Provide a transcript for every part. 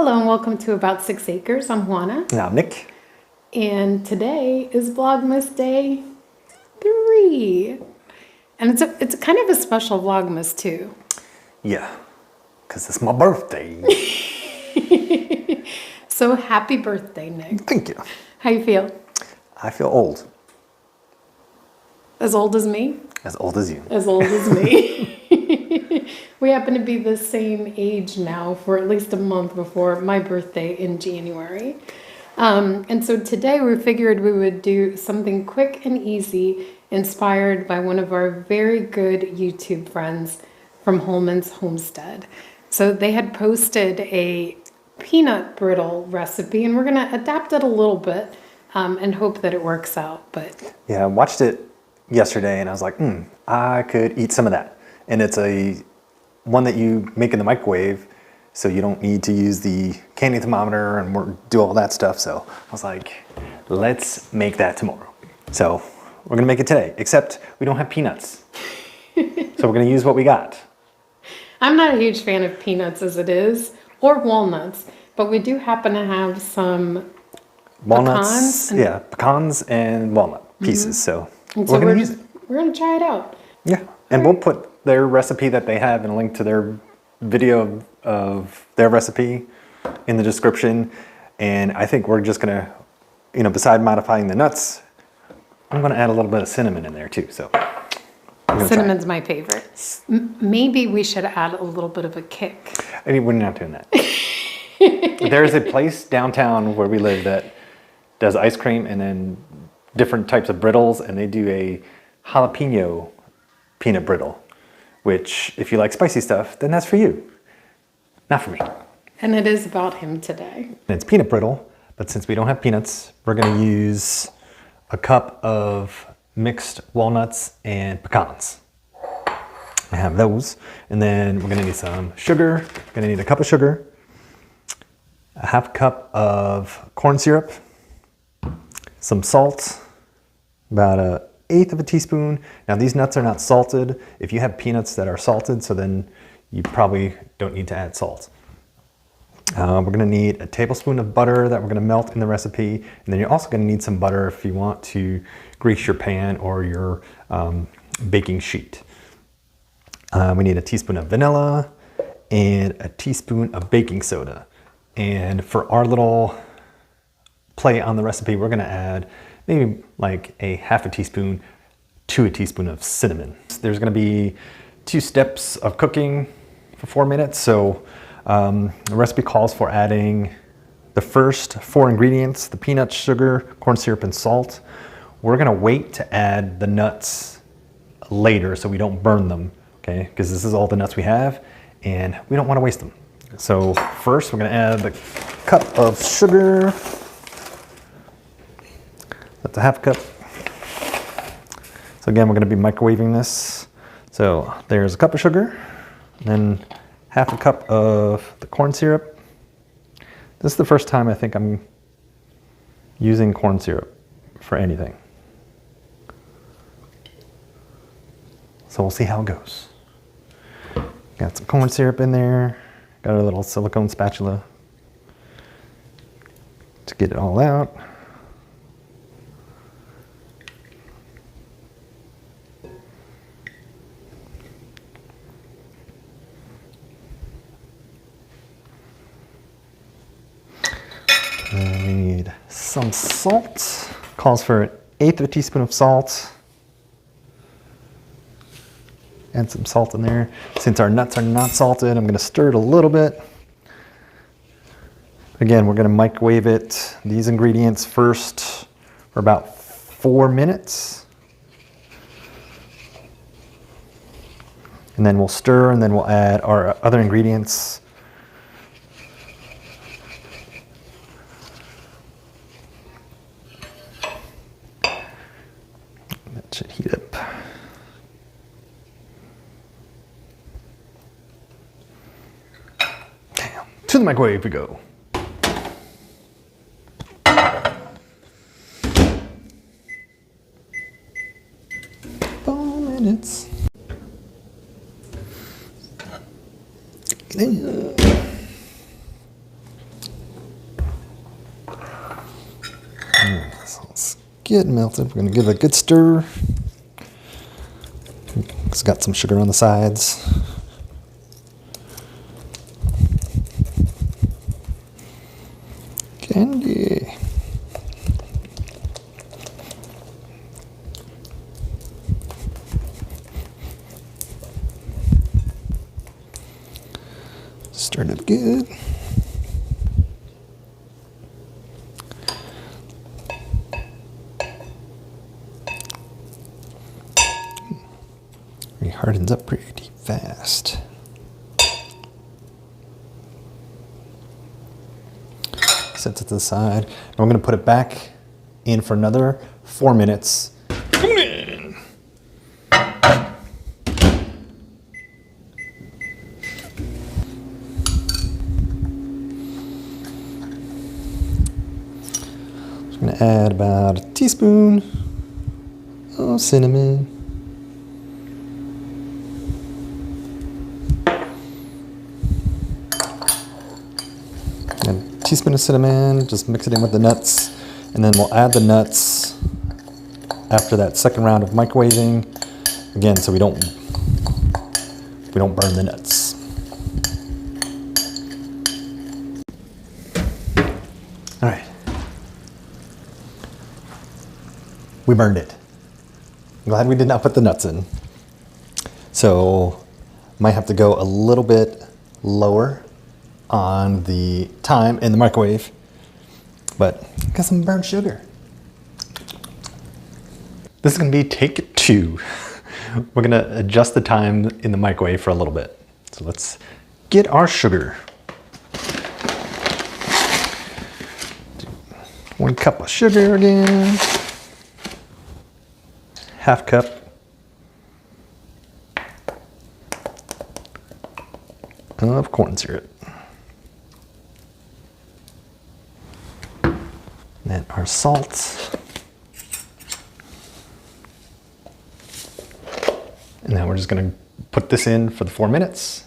Hello and welcome to About 6 Acres. I'm Juana. And I'm Nick. And today is Vlogmas Day 3. And it's kind of a special Vlogmas too. Yeah, because it's my birthday. So happy birthday, Nick. Thank you. How you feel? I feel old. As old as me? As old as you. As old as me. We happen to be the same age now for at least a month before my birthday in January. And so today we figured we would do something quick and easy, inspired by one of our very good YouTube friends from Homestead. So they had posted a peanut brittle recipe, and we're going to adapt it a little bit and hope that it works out. But yeah, I watched it yesterday and I was like, I could eat some of that. And it's one that you make in the microwave, so you don't need to use the candy thermometer and do all that stuff. So I was like, let's make that tomorrow. So we're gonna make it today, except we don't have peanuts. So we're gonna use what we got. I'm not a huge fan of peanuts as it is, or walnuts, but we do happen to have some Walnuts, pecans and walnut pieces. So we're gonna use it. We're gonna try it out. Yeah, and we'll put their recipe that they have and a link to their video of their recipe in the description. And I think we're just gonna, beside modifying the nuts, I'm gonna add a little bit of cinnamon in there too. So cinnamon's my favorite. Maybe we should add a little bit of a kick. I mean, we're not doing that. There's a place downtown where we live that does ice cream and then different types of brittles, and they do a jalapeno peanut brittle, which if you like spicy stuff, then that's for you, not for me. And it is about him today. And it's peanut brittle, but since we don't have peanuts, we're gonna use a cup of mixed walnuts and pecans. I have those. And then we're gonna need some sugar. We're gonna need a cup of sugar, a half cup of corn syrup, some salt, about 1/8 of a teaspoon. Now these nuts are not salted. If you have peanuts that are salted, so then you probably don't need to add salt. We're gonna need a tablespoon of butter that we're gonna melt in the recipe. And then you're also gonna need some butter if you want to grease your pan or your baking sheet. We need a teaspoon of vanilla and a teaspoon of baking soda. And for our little play on the recipe, we're gonna add maybe like a half a teaspoon to a teaspoon of cinnamon. There's gonna be 2 steps of cooking for 4 minutes. So the recipe calls for adding the first 4 ingredients, the peanuts, sugar, corn syrup, and salt. We're gonna wait to add the nuts later so we don't burn them, okay? Because this is all the nuts we have and we don't wanna waste them. So first we're gonna add the cup of sugar. That's a half cup. So again, we're gonna be microwaving this. So there's a cup of sugar, and then half a cup of the corn syrup. This is the first time I think I'm using corn syrup for anything. So we'll see how it goes. Got some corn syrup in there. Got a little silicone spatula to get it all out. And we need some salt. Calls for 1/8 of a teaspoon of salt. Add some salt in there. Since our nuts are not salted, I'm gonna stir it a little bit. Again, we're gonna microwave these ingredients first for about 4 minutes. And then we'll stir, and then we'll add our other ingredients. That should heat up. Damn. To the microwave we go. Minutes. get melted. We're gonna give it a good stir. It's got some sugar on the sides. Candy. Stir it up good. It hardens up pretty fast. Set it to the side. And we're gonna put it back in for another 4 minutes. Come in. Just gonna add about a teaspoon of cinnamon. Teaspoon of cinnamon, just mix it in with the nuts, and then we'll add the nuts after that second round of microwaving, again, so we don't burn the nuts. All right, we burned it. I'm glad we did not put the nuts in. So might have to go a little bit lower on the time in the microwave, but got some burnt sugar. This is gonna be take 2. We're gonna adjust the time in the microwave for a little bit. So let's get our sugar. 1 cup of sugar again. Half cup. Of corn syrup. And our salt. And now we're just gonna put this in for the 4 minutes.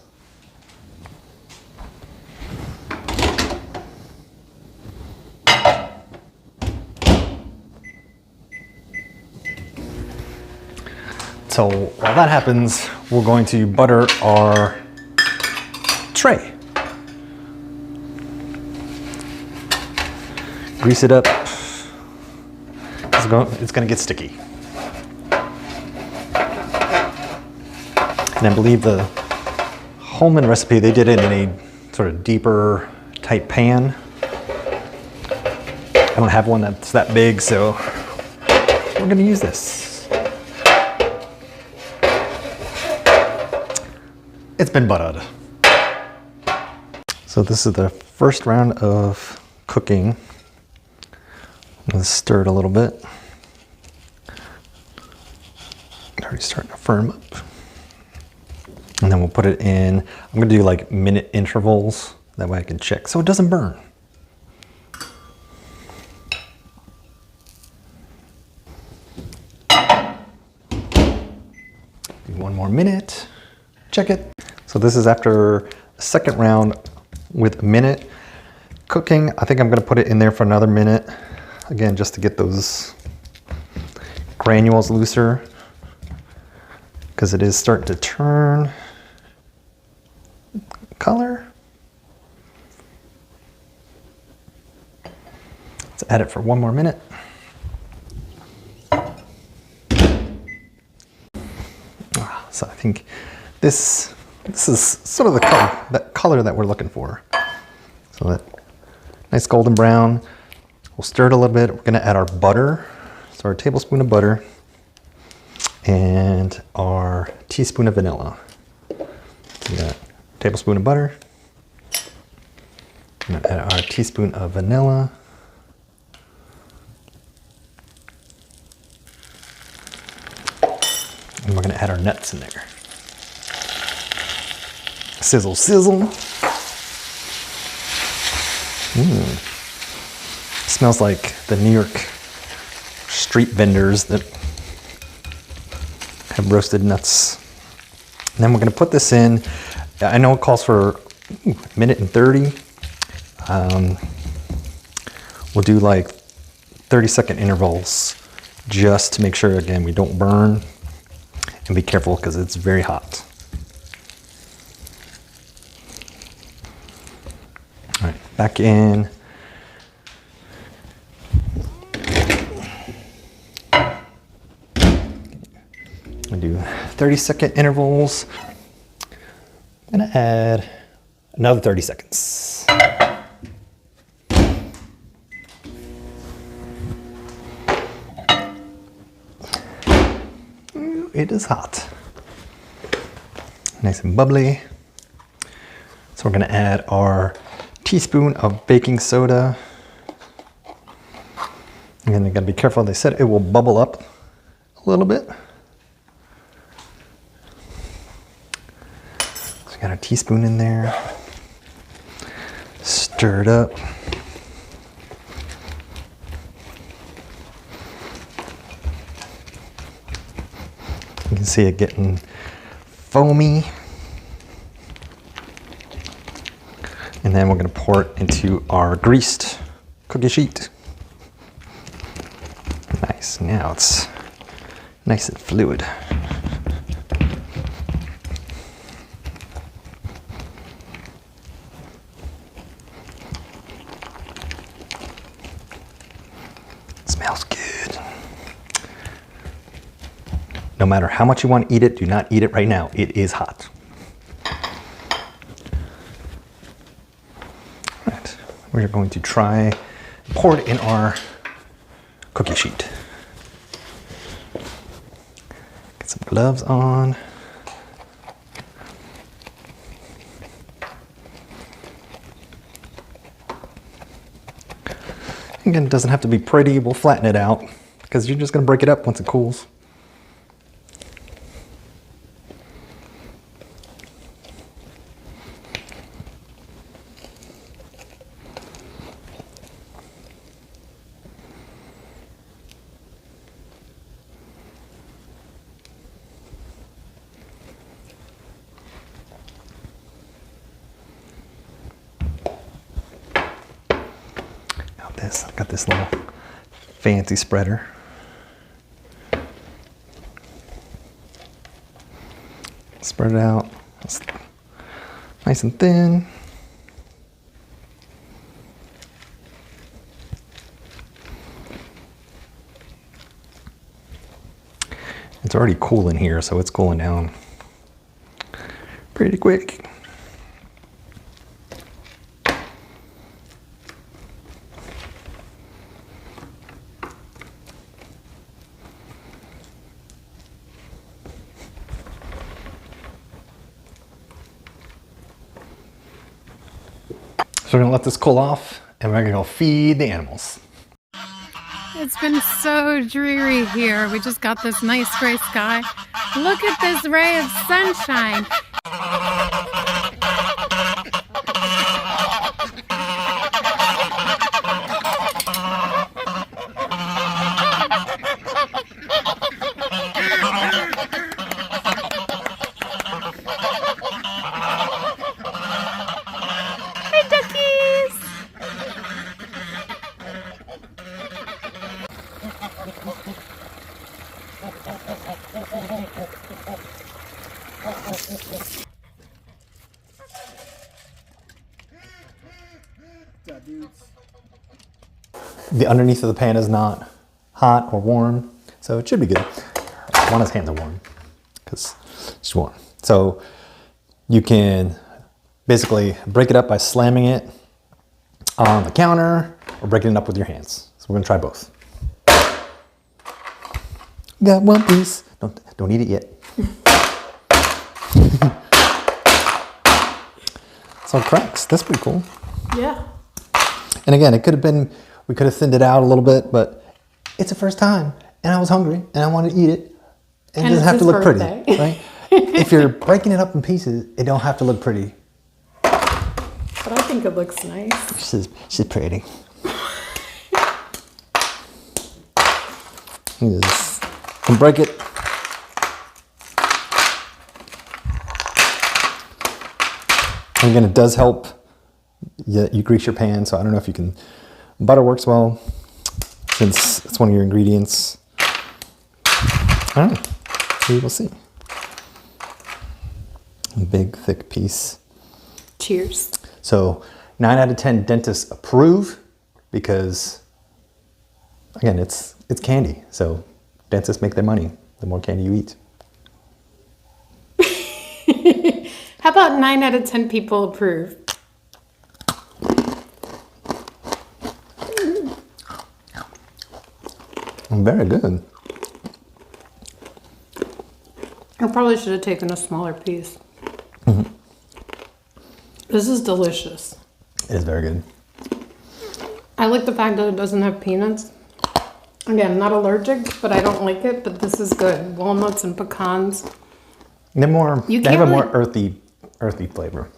So while that happens, we're going to butter our tray. Grease it up. It's going to get sticky. And I believe the Homestead recipe, they did it in a sort of deeper type pan. I don't have one that's that big, so we're going to use this. It's been buttered. So this is the first round of cooking. I'm going to stir it a little bit. Already starting to firm up. And then we'll put it in. I'm going to do like minute intervals. That way I can check so it doesn't burn. Do 1 more minute. Check it. So this is after a second round with a minute cooking. I think I'm going to put it in there for another minute. Again, just to get those granules looser, because it is starting to turn color. Let's add it for 1 more minute. So I think this is sort of the color that we're looking for. So that nice golden brown. We'll stir it a little bit. We're going to add our butter. So our tablespoon of butter and our teaspoon of vanilla. We got a tablespoon of butter. I'm going to add our teaspoon of vanilla. And we're going to add our nuts in there. Sizzle, sizzle. Smells like the New York street vendors that have roasted nuts. And then we're going to put this in. I know it calls for a minute and 30. We'll do like 30-second intervals just to make sure, again, we don't burn. And be careful because it's very hot. All right, back in. I do 30-second intervals. I'm gonna add another 30 seconds. Ooh, it is hot. Nice and bubbly. So we're gonna add our teaspoon of baking soda. And you gotta be careful, they said it will bubble up a little bit. So got a teaspoon in there. Stir it up. You can see it getting foamy. And then we're going to pour it into our greased cookie sheet. Nice, now it's nice and fluid. Smells good. No matter how much you want to eat it, do not eat it right now. It is hot. Right. We're going to try pour it in our cookie sheet. Get some gloves on. Again, it doesn't have to be pretty. We'll flatten it out because you're just going to break it up once it cools. I got this little fancy spreader. Spread it out. It's nice and thin. It's already cool in here, so it's cooling down pretty quick. So we're gonna let this cool off and we're gonna go feed the animals. It's been so dreary here. We just got this nice gray sky. Look at this ray of sunshine. Hey, duckies! The underneath of the pan is not hot or warm, so it should be good. Juana's hands are warm because it's warm. So you can basically break it up by slamming it on the counter or breaking it up with your hands. So we're gonna try both. Got one piece. Don't eat it yet. So it cracks. That's pretty cool. Yeah. And again, it could have been, we could have thinned it out a little bit, but it's the first time and I was hungry and I wanted to eat it. And it doesn't have to look pretty, right? If you're breaking it up in pieces, it don't have to look pretty. But I think it looks nice. She's pretty. You just can break it. And again, it does help. You grease your pan, so I don't know if you can. Butter works well since it's one of your ingredients. All right, we will see. A big, thick piece. Cheers. So 9 out of 10 dentists approve because, again, it's candy. So dentists make their money the more candy you eat. How about 9 out of 10 people approve? Very good. I probably should have taken a smaller piece. This is delicious. It is very good. I like the fact that it doesn't have peanuts. Again, not allergic, but I don't like it, but this is good. Walnuts and pecans. They're more, You they have a can't more earthy flavor.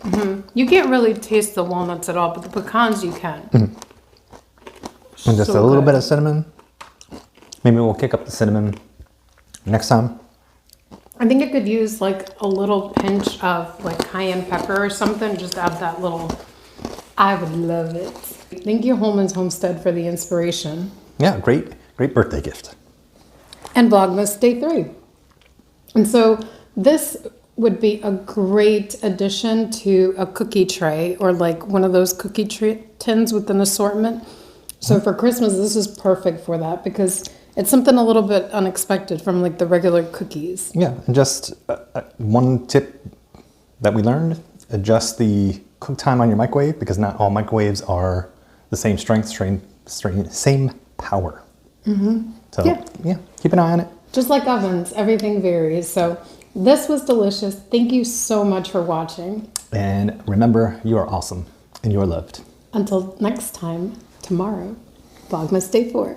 You can't really taste the walnuts at all, but the pecans you can. And just So a little good. bit of cinnamon. Maybe we'll kick up the cinnamon next time. I think I could use like a little pinch of like cayenne pepper or something. Just add that little. I would love it. Thank you, Holman's Homestead, for the inspiration. Yeah, great birthday gift. And Vlogmas Day 3. And so this would be a great addition to a cookie tray or like one of those cookie tins with an assortment. So for Christmas, this is perfect for that because it's something a little bit unexpected from like the regular cookies. Yeah, and just one tip that we learned, adjust the cook time on your microwave because not all microwaves are the same strength, same power. So yeah, keep an eye on it. Just like ovens, everything varies. So this was delicious. Thank you so much for watching. And remember, you are awesome and you are loved. Until next time, tomorrow, Vlogmas Day 4.